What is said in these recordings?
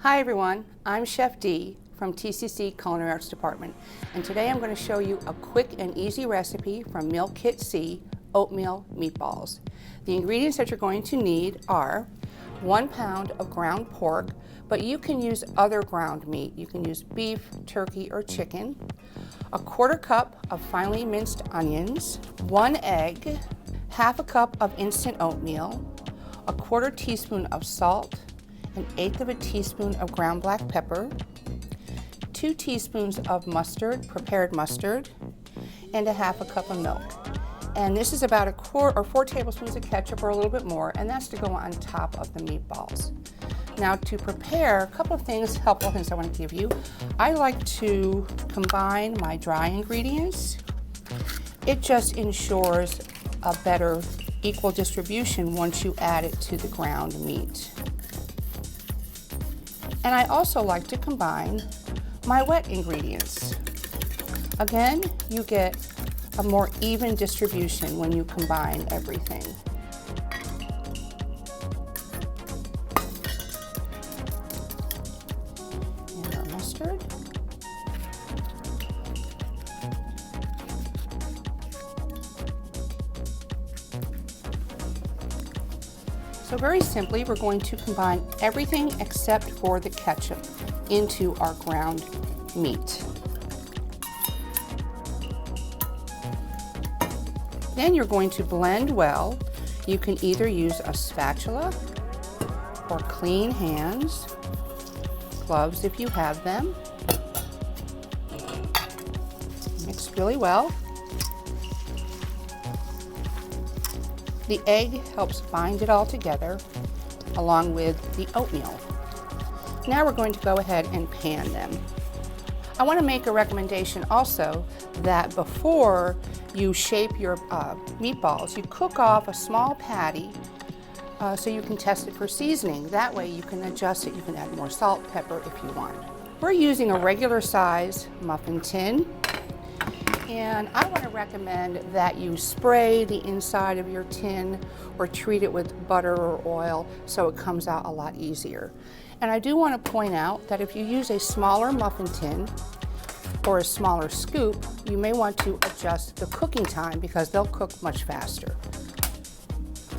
Hi everyone, I'm Chef Dee from TCC Culinary Arts Department, and today I'm going to show you a quick and easy recipe from Meal Kit C, Oatmeal Meatballs. The ingredients that you're going to need are 1 pound of ground pork, but you can use other ground meat. You can use beef, turkey, or chicken, a 1/4 cup of finely minced onions, 1 egg, 1/2 cup of instant oatmeal, a 1/4 teaspoon of salt, 1/8 teaspoon of ground black pepper, 2 teaspoons of mustard, prepared mustard, and 1/2 cup of milk. And this is about 4 tablespoons of ketchup or a little bit more, and that's to go on top of the meatballs. Now to prepare, a couple of helpful things I want to give you. I like to combine my dry ingredients. It just ensures a better equal distribution once you add it to the ground meat. And I also like to combine my wet ingredients. Again, you get a more even distribution when you combine everything. And our mustard. So very simply, we're going to combine everything except for the ketchup into our ground meat. Then you're going to blend well. You can either use a spatula or clean hands, gloves if you have them. Mix really well. The egg helps bind it all together along with the oatmeal. Now we're going to go ahead and pan them. I want to make a recommendation also that before you shape your meatballs, you cook off a small patty so you can test it for seasoning. That way you can adjust it. You can add more salt, pepper if you want. We're using a regular size muffin tin. And I want to recommend that you spray the inside of your tin or treat it with butter or oil so it comes out a lot easier. And I do want to point out that if you use a smaller muffin tin or a smaller scoop, you may want to adjust the cooking time because they'll cook much faster.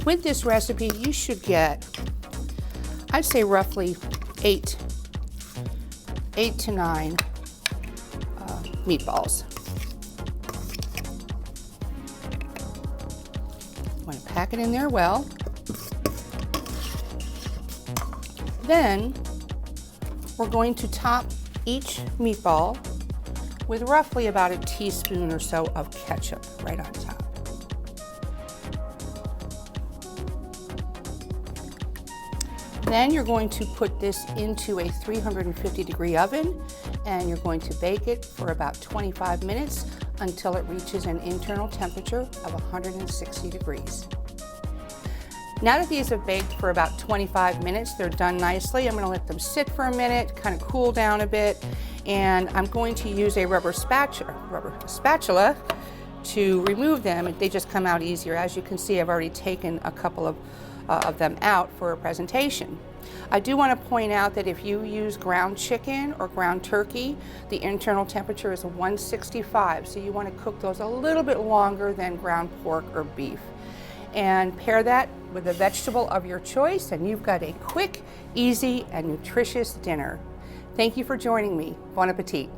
With this recipe, you should get, I'd say roughly 8 to 9 meatballs. I'm going to pack it in there well. Then we're going to top each meatball with roughly about a teaspoon or so of ketchup right on top. Then you're going to put this into a 350-degree oven and you're going to bake it for about 25 minutes until it reaches an internal temperature of 160 degrees. Now that these have baked for about 25 minutes, they're done nicely. I'm going to let them sit for a minute, kind of cool down a bit, and I'm going to use a rubber spatula to remove them. They just come out easier. As you can see, I've already taken a couple of them out for a presentation. I do want to point out that if you use ground chicken or ground turkey, the internal temperature is 165, so you want to cook those a little bit longer than ground pork or beef. And pair that with a vegetable of your choice, and you've got a quick, easy, and nutritious dinner. Thank you for joining me. Bon appetit.